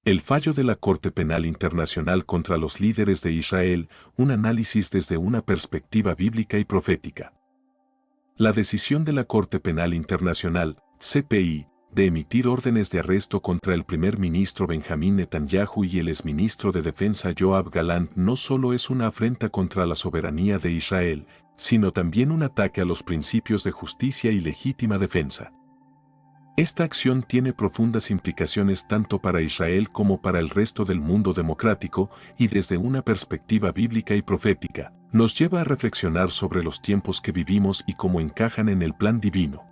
El fallo de la Corte Penal Internacional contra los líderes de Israel, un análisis desde una perspectiva bíblica y profética. La decisión de la Corte Penal Internacional, CPI, de emitir órdenes de arresto contra el primer ministro Benjamín Netanyahu y el exministro de Defensa Yoav Gallant no solo es una afrenta contra la soberanía de Israel, sino también un ataque a los principios de justicia y legítima defensa. Esta acción tiene profundas implicaciones tanto para Israel como para el resto del mundo democrático y desde una perspectiva bíblica y profética, nos lleva a reflexionar sobre los tiempos que vivimos y cómo encajan en el plan divino.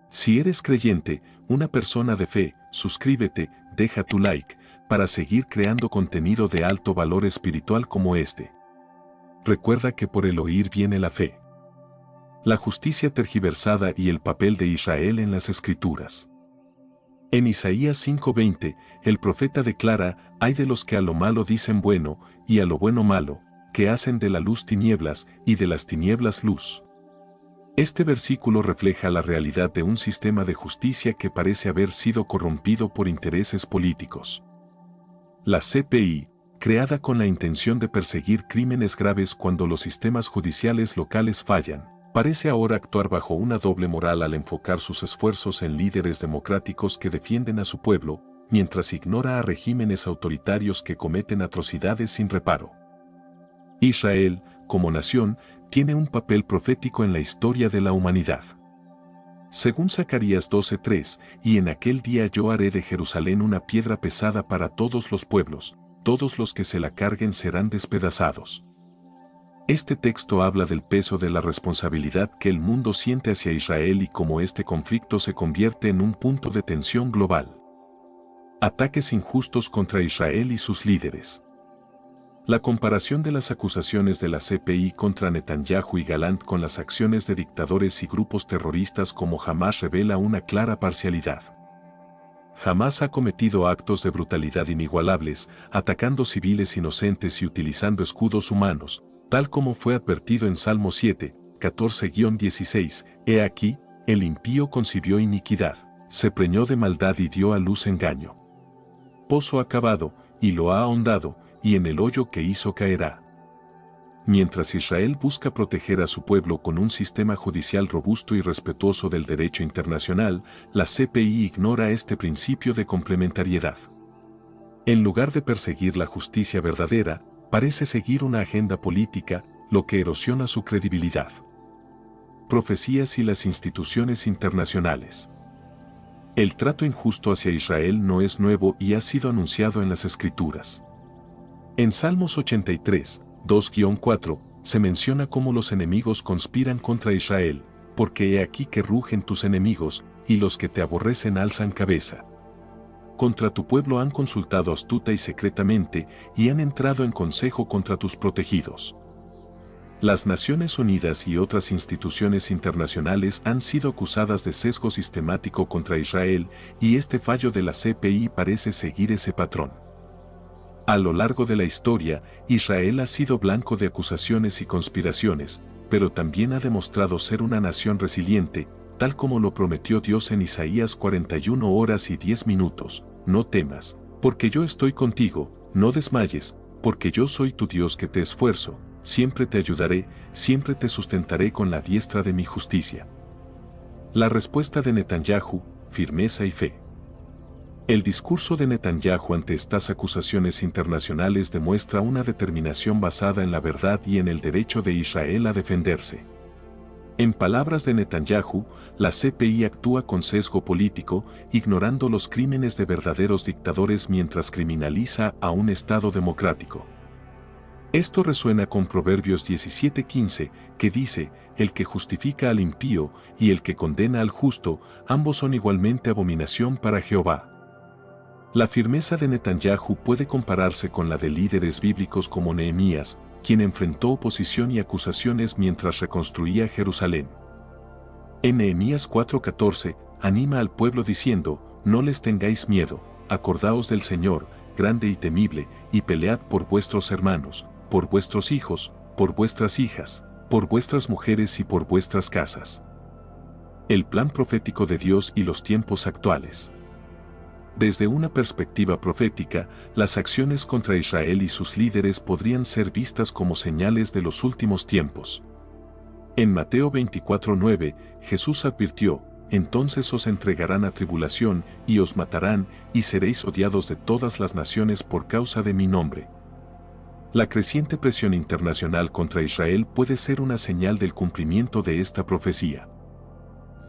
Si eres creyente, una persona de fe, suscríbete, deja tu like, para seguir creando contenido de alto valor espiritual como este. Recuerda que por el oír viene la fe. La justicia tergiversada y el papel de Israel en las Escrituras. En Isaías 5:20, el profeta declara: «Ay de los que a lo malo dicen bueno, y a lo bueno malo, que hacen de la luz tinieblas, y de las tinieblas luz». Este versículo refleja la realidad de un sistema de justicia que parece haber sido corrompido por intereses políticos. La CPI, creada con la intención de perseguir crímenes graves cuando los sistemas judiciales locales fallan, parece ahora actuar bajo una doble moral al enfocar sus esfuerzos en líderes democráticos que defienden a su pueblo, mientras ignora a regímenes autoritarios que cometen atrocidades sin reparo. Israel, como nación, tiene un papel profético en la historia de la humanidad. Según Zacarías 12:3, «Y en aquel día yo haré de Jerusalén una piedra pesada para todos los pueblos, todos los que se la carguen serán despedazados». Este texto habla del peso de la responsabilidad que el mundo siente hacia Israel y cómo este conflicto se convierte en un punto de tensión global. Ataques injustos contra Israel y sus líderes. La comparación de las acusaciones de la CPI contra Netanyahu y Gallant con las acciones de dictadores y grupos terroristas como Hamás revela una clara parcialidad. Hamás ha cometido actos de brutalidad inigualables, atacando civiles inocentes y utilizando escudos humanos, tal como fue advertido en Salmo 7, 14-16, «He aquí, el impío concibió iniquidad, se preñó de maldad y dio a luz engaño. Pozo ha cavado, y lo ha ahondado, y en el hoyo que hizo caerá». Mientras Israel busca proteger a su pueblo con un sistema judicial robusto y respetuoso del derecho internacional, la CPI ignora este principio de complementariedad. En lugar de perseguir la justicia verdadera, parece seguir una agenda política, lo que erosiona su credibilidad. Profecías y las instituciones internacionales. El trato injusto hacia Israel no es nuevo y ha sido anunciado en las Escrituras. En Salmos 83, 2-4, se menciona cómo los enemigos conspiran contra Israel, porque he aquí que rugen tus enemigos, y los que te aborrecen alzan cabeza. Contra tu pueblo han consultado astuta y secretamente, y han entrado en consejo contra tus protegidos. Las Naciones Unidas y otras instituciones internacionales han sido acusadas de sesgo sistemático contra Israel, y este fallo de la CPI parece seguir ese patrón. A lo largo de la historia, Israel ha sido blanco de acusaciones y conspiraciones, pero también ha demostrado ser una nación resiliente, tal como lo prometió Dios en Isaías 41 horas y 10 minutos. «No temas, porque yo estoy contigo, no desmayes, porque yo soy tu Dios que te esfuerzo, siempre te ayudaré, siempre te sustentaré con la diestra de mi justicia». La respuesta de Netanyahu, firmeza y fe. El discurso de Netanyahu ante estas acusaciones internacionales demuestra una determinación basada en la verdad y en el derecho de Israel a defenderse. En palabras de Netanyahu, la CPI actúa con sesgo político, ignorando los crímenes de verdaderos dictadores mientras criminaliza a un Estado democrático. Esto resuena con Proverbios 17:15, que dice: «El que justifica al impío y el que condena al justo, ambos son igualmente abominación para Jehová». La firmeza de Netanyahu puede compararse con la de líderes bíblicos como Nehemías, quien enfrentó oposición y acusaciones mientras reconstruía Jerusalén. En Nehemías 4:14, anima al pueblo diciendo: «No les tengáis miedo, acordaos del Señor, grande y temible, y pelead por vuestros hermanos, por vuestros hijos, por vuestras hijas, por vuestras mujeres y por vuestras casas». El plan profético de Dios y los tiempos actuales. Desde una perspectiva profética, las acciones contra Israel y sus líderes podrían ser vistas como señales de los últimos tiempos. En Mateo 24:9, Jesús advirtió: entonces os entregarán a tribulación, y os matarán, y seréis odiados de todas las naciones por causa de mi nombre. La creciente presión internacional contra Israel puede ser una señal del cumplimiento de esta profecía.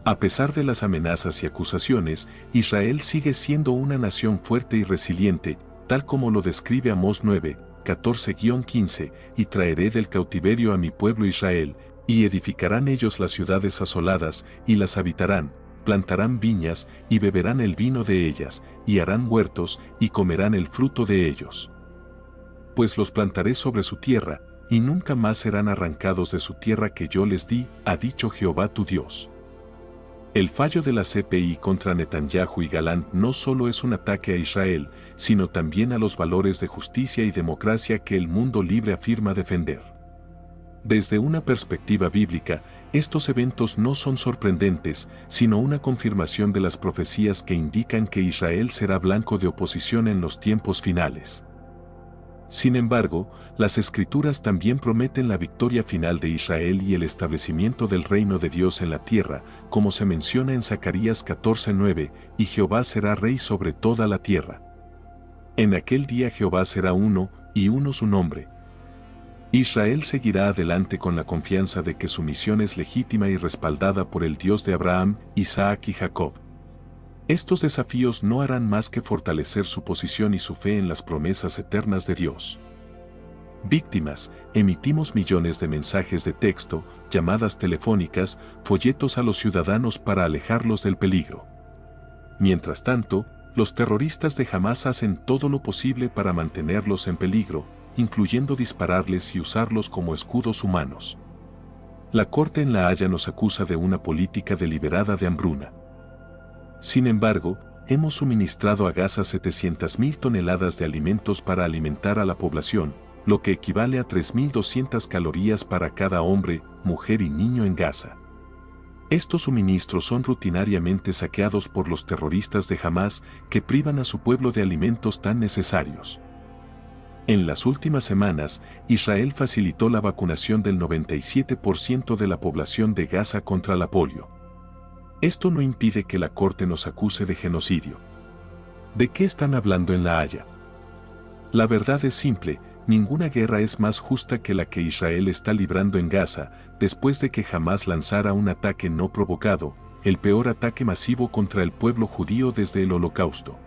A pesar de las amenazas y acusaciones, Israel sigue siendo una nación fuerte y resiliente, tal como lo describe Amós 9, 14-15, y traeré del cautiverio a mi pueblo Israel, y edificarán ellos las ciudades asoladas, y las habitarán, plantarán viñas, y beberán el vino de ellas, y harán huertos, y comerán el fruto de ellos. Pues los plantaré sobre su tierra, y nunca más serán arrancados de su tierra que yo les di, ha dicho Jehová tu Dios. El fallo de la CPI contra Netanyahu y Galán no solo es un ataque a Israel, sino también a los valores de justicia y democracia que el mundo libre afirma defender. Desde una perspectiva bíblica, estos eventos no son sorprendentes, sino una confirmación de las profecías que indican que Israel será blanco de oposición en los tiempos finales. Sin embargo, las Escrituras también prometen la victoria final de Israel y el establecimiento del reino de Dios en la tierra, como se menciona en Zacarías 14:9, y Jehová será rey sobre toda la tierra. En aquel día Jehová será uno, y uno su nombre. Israel seguirá adelante con la confianza de que su misión es legítima y respaldada por el Dios de Abraham, Isaac y Jacob. Estos desafíos no harán más que fortalecer su posición y su fe en las promesas eternas de Dios. Víctimas, emitimos millones de mensajes de texto, llamadas telefónicas, folletos a los ciudadanos para alejarlos del peligro. Mientras tanto, los terroristas de Hamás hacen todo lo posible para mantenerlos en peligro, incluyendo dispararles y usarlos como escudos humanos. La Corte en La Haya nos acusa de una política deliberada de hambruna. Sin embargo, hemos suministrado a Gaza 700.000 toneladas de alimentos para alimentar a la población, lo que equivale a 3.200 calorías para cada hombre, mujer y niño en Gaza. Estos suministros son rutinariamente saqueados por los terroristas de Hamás que privan a su pueblo de alimentos tan necesarios. En las últimas semanas, Israel facilitó la vacunación del 97% de la población de Gaza contra la polio. Esto no impide que la Corte nos acuse de genocidio. ¿De qué están hablando en La Haya? La verdad es simple: ninguna guerra es más justa que la que Israel está librando en Gaza, después de que Hamás lanzara un ataque no provocado, el peor ataque masivo contra el pueblo judío desde el Holocausto.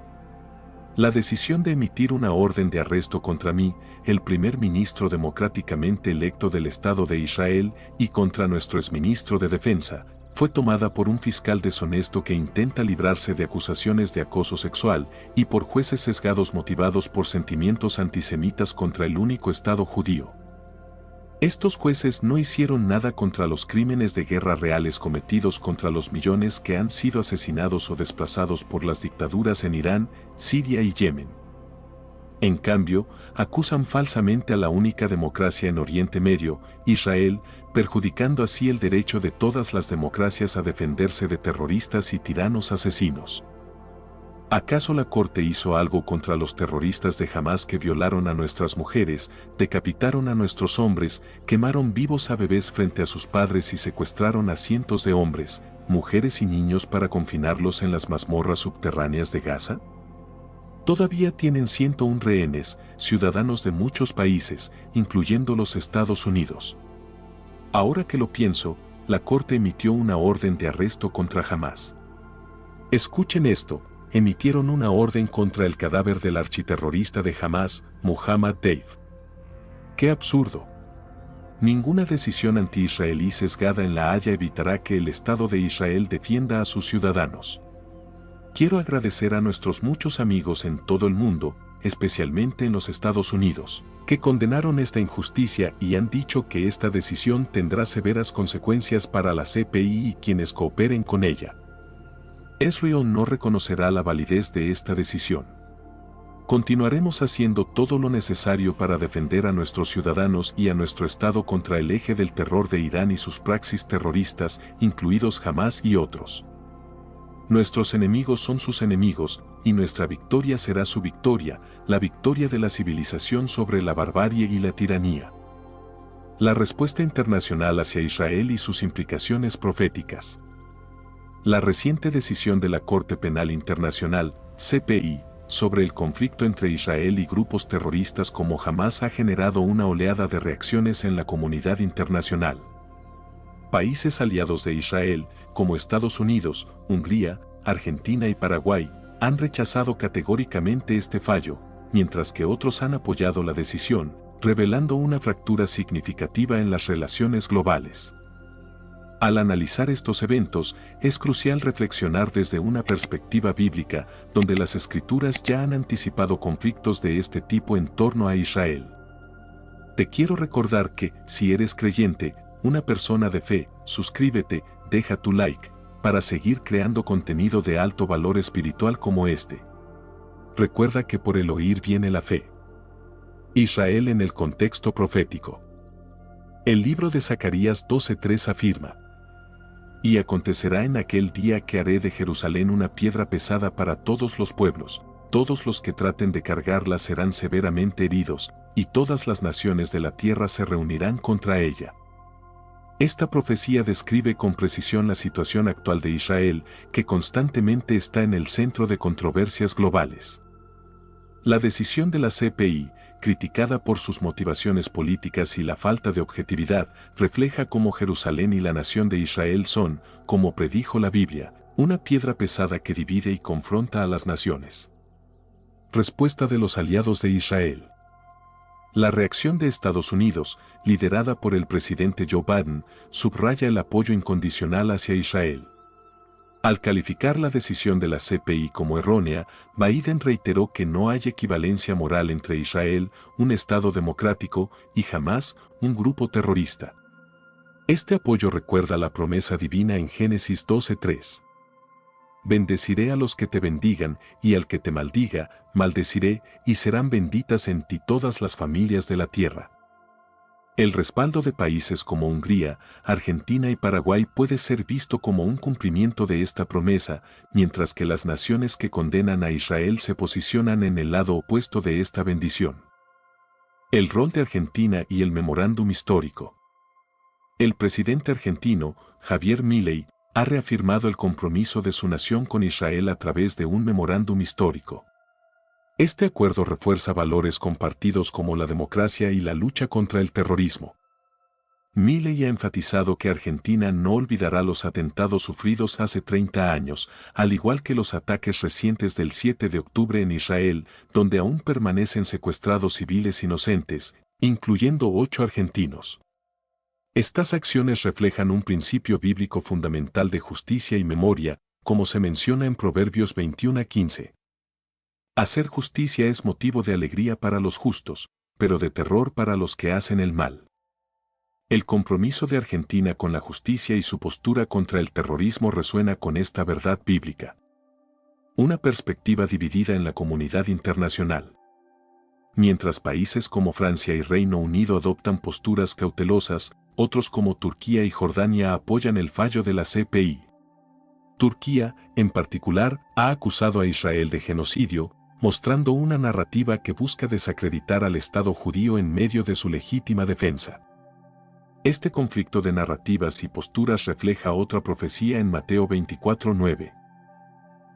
La decisión de emitir una orden de arresto contra mí, el primer ministro democráticamente electo del Estado de Israel, y contra nuestro exministro de Defensa, fue tomada por un fiscal deshonesto que intenta librarse de acusaciones de acoso sexual, y por jueces sesgados motivados por sentimientos antisemitas contra el único Estado judío. Estos jueces no hicieron nada contra los crímenes de guerra reales cometidos contra los millones que han sido asesinados o desplazados por las dictaduras en Irán, Siria y Yemen. En cambio, acusan falsamente a la única democracia en Oriente Medio, Israel, perjudicando así el derecho de todas las democracias a defenderse de terroristas y tiranos asesinos. ¿Acaso la Corte hizo algo contra los terroristas de Hamás que violaron a nuestras mujeres, decapitaron a nuestros hombres, quemaron vivos a bebés frente a sus padres y secuestraron a cientos de hombres, mujeres y niños para confinarlos en las mazmorras subterráneas de Gaza? Todavía tienen 101 rehenes, ciudadanos de muchos países, incluyendo los Estados Unidos. Ahora que lo pienso, la Corte emitió una orden de arresto contra Hamás. Escuchen esto: emitieron una orden contra el cadáver del architerrorista de Hamás, Muhammad Deif. ¡Qué absurdo! Ninguna decisión anti-israelí sesgada en La Haya evitará que el Estado de Israel defienda a sus ciudadanos. Quiero agradecer a nuestros muchos amigos en todo el mundo, especialmente en los Estados Unidos, que condenaron esta injusticia y han dicho que esta decisión tendrá severas consecuencias para la CPI y quienes cooperen con ella. Israel no reconocerá la validez de esta decisión. Continuaremos haciendo todo lo necesario para defender a nuestros ciudadanos y a nuestro Estado contra el eje del terror de Irán y sus praxis terroristas, incluidos Hamás y otros. Nuestros enemigos son sus enemigos, y nuestra victoria será su victoria, la victoria de la civilización sobre la barbarie y la tiranía. La respuesta internacional hacia Israel y sus implicaciones proféticas. La reciente decisión de la Corte Penal Internacional, CPI, sobre el conflicto entre Israel y grupos terroristas como Hamás ha generado una oleada de reacciones en la comunidad internacional. Países aliados de Israel, como Estados Unidos, Hungría, Argentina y Paraguay, han rechazado categóricamente este fallo, mientras que otros han apoyado la decisión, revelando una fractura significativa en las relaciones globales. Al analizar estos eventos, es crucial reflexionar desde una perspectiva bíblica, donde las Escrituras ya han anticipado conflictos de este tipo en torno a Israel. Te quiero recordar que, si eres creyente, una persona de fe, suscríbete, deja tu like, para seguir creando contenido de alto valor espiritual como este. Recuerda que por el oír viene la fe. Israel en el contexto profético. El libro de Zacarías 12:3 afirma: Y acontecerá en aquel día que haré de Jerusalén una piedra pesada para todos los pueblos, todos los que traten de cargarla serán severamente heridos, y todas las naciones de la tierra se reunirán contra ella. Esta profecía describe con precisión la situación actual de Israel, que constantemente está en el centro de controversias globales. La decisión de la CPI, criticada por sus motivaciones políticas y la falta de objetividad, refleja cómo Jerusalén y la nación de Israel son, como predijo la Biblia, una piedra pesada que divide y confronta a las naciones. Respuesta de los aliados de Israel. La reacción de Estados Unidos, liderada por el presidente Joe Biden, subraya el apoyo incondicional hacia Israel. Al calificar la decisión de la CPI como errónea, Biden reiteró que no hay equivalencia moral entre Israel, un Estado democrático, y Hamás, un grupo terrorista. Este apoyo recuerda la promesa divina en Génesis 12:3. Bendeciré a los que te bendigan, y al que te maldiga, maldeciré, y serán benditas en ti todas las familias de la tierra. El respaldo de países como Hungría, Argentina y Paraguay puede ser visto como un cumplimiento de esta promesa, mientras que las naciones que condenan a Israel se posicionan en el lado opuesto de esta bendición. El rol de Argentina y el memorándum histórico. El presidente argentino, Javier Milei, ha reafirmado el compromiso de su nación con Israel a través de un memorándum histórico. Este acuerdo refuerza valores compartidos como la democracia y la lucha contra el terrorismo. Milei ha enfatizado que Argentina no olvidará los atentados sufridos hace 30 años, al igual que los ataques recientes del 7 de octubre en Israel, donde aún permanecen secuestrados civiles inocentes, incluyendo 8 argentinos. Estas acciones reflejan un principio bíblico fundamental de justicia y memoria, como se menciona en Proverbios 21:15. Hacer justicia es motivo de alegría para los justos, pero de terror para los que hacen el mal. El compromiso de Argentina con la justicia y su postura contra el terrorismo resuena con esta verdad bíblica. Una perspectiva dividida en la comunidad internacional. Mientras países como Francia y Reino Unido adoptan posturas cautelosas, otros como Turquía y Jordania apoyan el fallo de la CPI. Turquía, en particular, ha acusado a Israel de genocidio, mostrando una narrativa que busca desacreditar al Estado judío en medio de su legítima defensa. Este conflicto de narrativas y posturas refleja otra profecía en Mateo 24:9.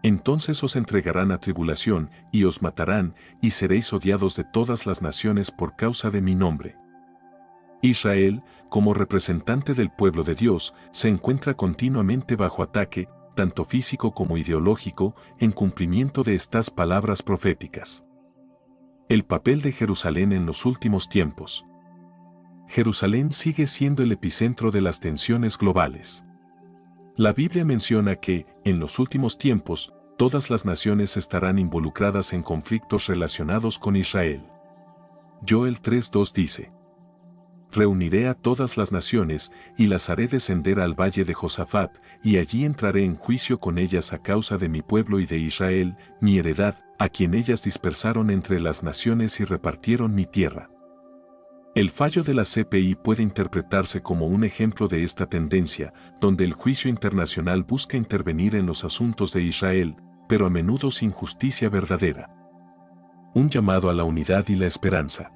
Entonces os entregarán a tribulación, y os matarán, y seréis odiados de todas las naciones por causa de mi nombre. Israel, como representante del pueblo de Dios, se encuentra continuamente bajo ataque, tanto físico como ideológico, en cumplimiento de estas palabras proféticas. El papel de Jerusalén en los últimos tiempos. Jerusalén sigue siendo el epicentro de las tensiones globales. La Biblia menciona que, en los últimos tiempos, todas las naciones estarán involucradas en conflictos relacionados con Israel. Joel 3:2 dice: Reuniré a todas las naciones, y las haré descender al valle de Josafat, y allí entraré en juicio con ellas a causa de mi pueblo y de Israel, mi heredad, a quien ellas dispersaron entre las naciones y repartieron mi tierra. El fallo de la CPI puede interpretarse como un ejemplo de esta tendencia, donde el juicio internacional busca intervenir en los asuntos de Israel, pero a menudo sin justicia verdadera. Un llamado a la unidad y la esperanza.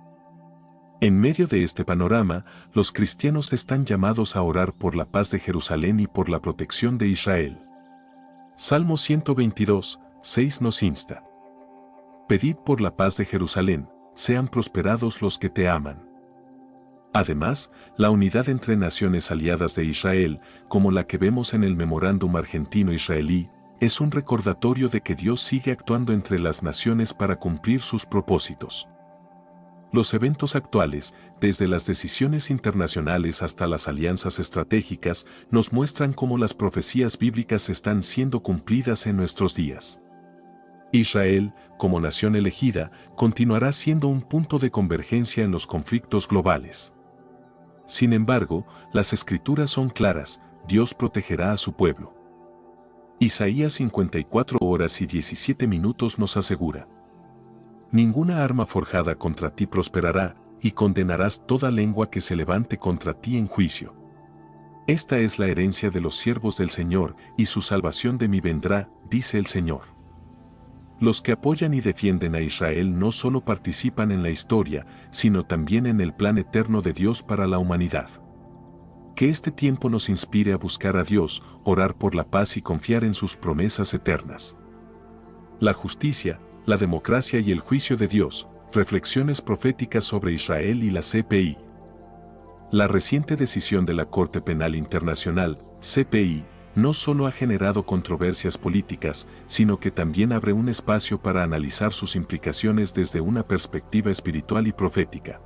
En medio de este panorama, los cristianos están llamados a orar por la paz de Jerusalén y por la protección de Israel. Salmo 122, 6 nos insta. Pedid por la paz de Jerusalén, sean prosperados los que te aman. Además, la unidad entre naciones aliadas de Israel, como la que vemos en el memorándum argentino-israelí, es un recordatorio de que Dios sigue actuando entre las naciones para cumplir sus propósitos. Los eventos actuales, desde las decisiones internacionales hasta las alianzas estratégicas, nos muestran cómo las profecías bíblicas están siendo cumplidas en nuestros días. Israel, como nación elegida, continuará siendo un punto de convergencia en los conflictos globales. Sin embargo, las Escrituras son claras: Dios protegerá a su pueblo. Isaías 54 horas y 17 minutos nos asegura: ninguna arma forjada contra ti prosperará, y condenarás toda lengua que se levante contra ti en juicio. Esta es la herencia de los siervos del Señor, y su salvación de mí vendrá, dice el Señor. Los que apoyan y defienden a Israel no solo participan en la historia, sino también en el plan eterno de Dios para la humanidad. Que este tiempo nos inspire a buscar a Dios, orar por la paz y confiar en sus promesas eternas. La justicia, la democracia y el juicio de Dios, reflexiones proféticas sobre Israel y la CPI. La reciente decisión de la Corte Penal Internacional, CPI, no solo ha generado controversias políticas, sino que también abre un espacio para analizar sus implicaciones desde una perspectiva espiritual y profética.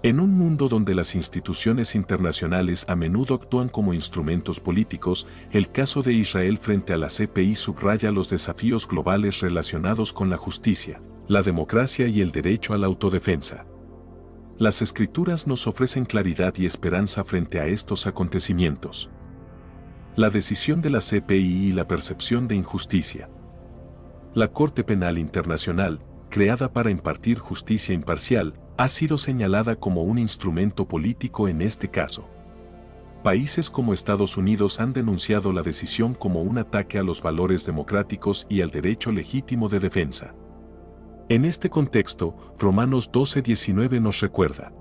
En un mundo donde las instituciones internacionales a menudo actúan como instrumentos políticos, el caso de Israel frente a la CPI subraya los desafíos globales relacionados con la justicia, la democracia y el derecho a la autodefensa. Las Escrituras nos ofrecen claridad y esperanza frente a estos acontecimientos. La decisión de la CPI y la percepción de injusticia. La Corte Penal Internacional, creada para impartir justicia imparcial, ha sido señalada como un instrumento político en este caso. Países como Estados Unidos han denunciado la decisión como un ataque a los valores democráticos y al derecho legítimo de defensa. En este contexto, Romanos 12:19 nos recuerda: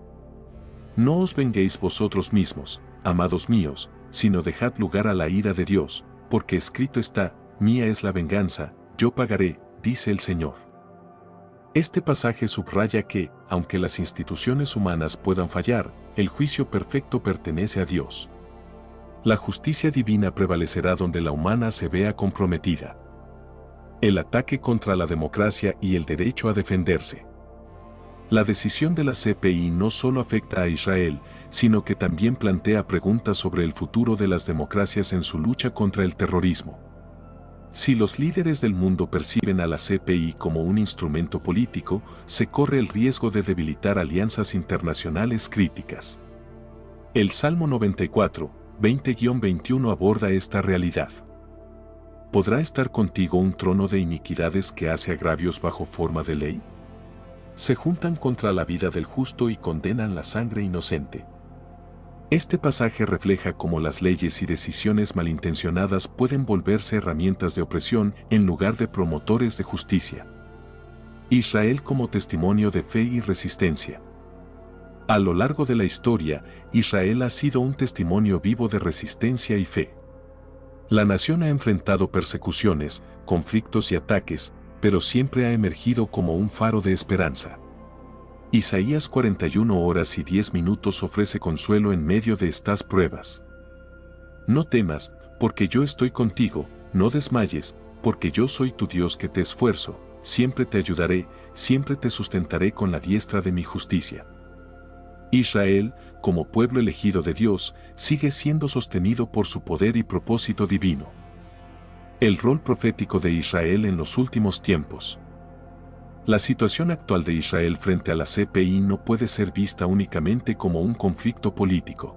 no os venguéis vosotros mismos, amados míos, sino dejad lugar a la ira de Dios, porque escrito está: mía es la venganza, yo pagaré, dice el Señor. Este pasaje subraya que, aunque las instituciones humanas puedan fallar, el juicio perfecto pertenece a Dios. La justicia divina prevalecerá donde la humana se vea comprometida. El ataque contra la democracia y el derecho a defenderse. La decisión de la CPI no solo afecta a Israel, sino que también plantea preguntas sobre el futuro de las democracias en su lucha contra el terrorismo. Si los líderes del mundo perciben a la CPI como un instrumento político, se corre el riesgo de debilitar alianzas internacionales críticas. El Salmo 94, 20-21 aborda esta realidad. ¿Podrá estar contigo un trono de iniquidades que hace agravios bajo forma de ley? Se juntan contra la vida del justo y condenan la sangre inocente. Este pasaje refleja cómo las leyes y decisiones malintencionadas pueden volverse herramientas de opresión en lugar de promotores de justicia. Israel como testimonio de fe y resistencia. A lo largo de la historia, Israel ha sido un testimonio vivo de resistencia y fe. La nación ha enfrentado persecuciones, conflictos y ataques, pero siempre ha emergido como un faro de esperanza. Isaías 41 horas y 10 minutos ofrece consuelo en medio de estas pruebas. No temas, porque yo estoy contigo, no desmayes, porque yo soy tu Dios que te esfuerzo, siempre te ayudaré, siempre te sustentaré con la diestra de mi justicia. Israel, como pueblo elegido de Dios, sigue siendo sostenido por su poder y propósito divino. El rol profético de Israel en los últimos tiempos. La situación actual de Israel frente a la CPI no puede ser vista únicamente como un conflicto político.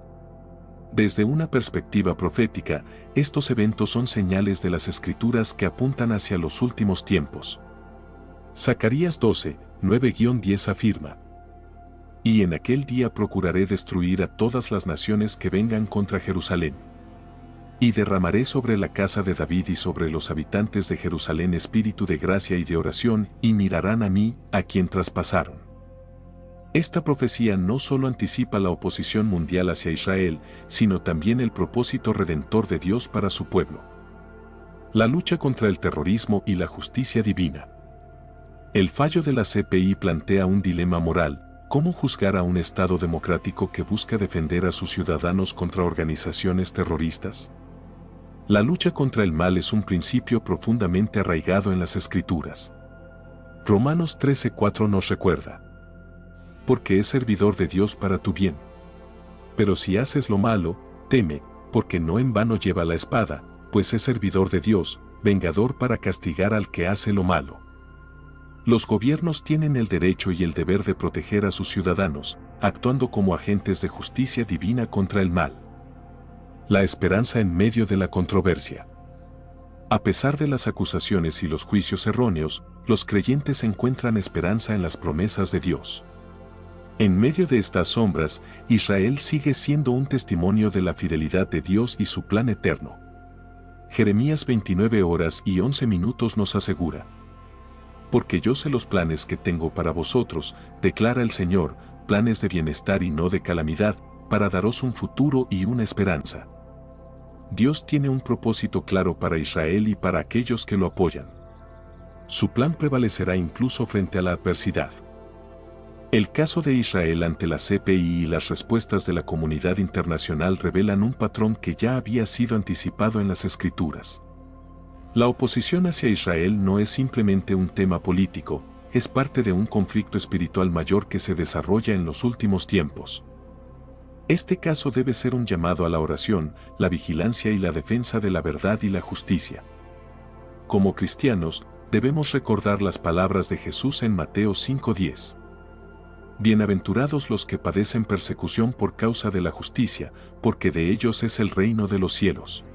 Desde una perspectiva profética, estos eventos son señales de las Escrituras que apuntan hacia los últimos tiempos. Zacarías 12, 9-10 afirma: Y en aquel día procuraré destruir a todas las naciones que vengan contra Jerusalén. Y derramaré sobre la casa de David y sobre los habitantes de Jerusalén espíritu de gracia y de oración, y mirarán a mí, a quien traspasaron. Esta profecía no solo anticipa la oposición mundial hacia Israel, sino también el propósito redentor de Dios para su pueblo. La lucha contra el terrorismo y la justicia divina. El fallo de la CPI plantea un dilema moral: ¿cómo juzgar a un Estado democrático que busca defender a sus ciudadanos contra organizaciones terroristas? La lucha contra el mal es un principio profundamente arraigado en las Escrituras. Romanos 13:4 nos recuerda: porque es servidor de Dios para tu bien. Pero si haces lo malo, teme, porque no en vano lleva la espada, pues es servidor de Dios, vengador para castigar al que hace lo malo. Los gobiernos tienen el derecho y el deber de proteger a sus ciudadanos, actuando como agentes de justicia divina contra el mal. La esperanza en medio de la controversia. A pesar de las acusaciones y los juicios erróneos, los creyentes encuentran esperanza en las promesas de Dios. En medio de estas sombras, Israel sigue siendo un testimonio de la fidelidad de Dios y su plan eterno. Jeremías 29:11 nos asegura: porque yo sé los planes que tengo para vosotros, declara el Señor, planes de bienestar y no de calamidad, para daros un futuro y una esperanza. Dios tiene un propósito claro para Israel y para aquellos que lo apoyan. Su plan prevalecerá incluso frente a la adversidad. El caso de Israel ante la CPI y las respuestas de la comunidad internacional revelan un patrón que ya había sido anticipado en las Escrituras. La oposición hacia Israel no es simplemente un tema político, es parte de un conflicto espiritual mayor que se desarrolla en los últimos tiempos. Este caso debe ser un llamado a la oración, la vigilancia y la defensa de la verdad y la justicia. Como cristianos, debemos recordar las palabras de Jesús en Mateo 5:10. Bienaventurados los que padecen persecución por causa de la justicia, porque de ellos es el reino de los cielos.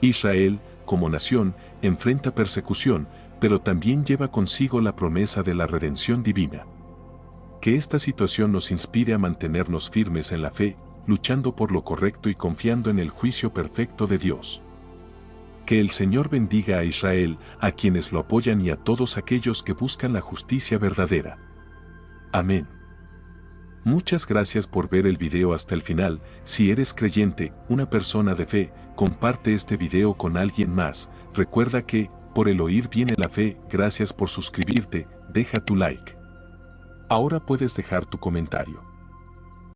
Israel, como nación, enfrenta persecución, pero también lleva consigo la promesa de la redención divina. Que esta situación nos inspire a mantenernos firmes en la fe, luchando por lo correcto y confiando en el juicio perfecto de Dios. Que el Señor bendiga a Israel, a quienes lo apoyan y a todos aquellos que buscan la justicia verdadera. Amén. Muchas gracias por ver el video hasta el final. Si eres creyente, una persona de fe, comparte este video con alguien más. Recuerda que, por el oír viene la fe. Gracias por suscribirte, deja tu like. Ahora puedes dejar tu comentario.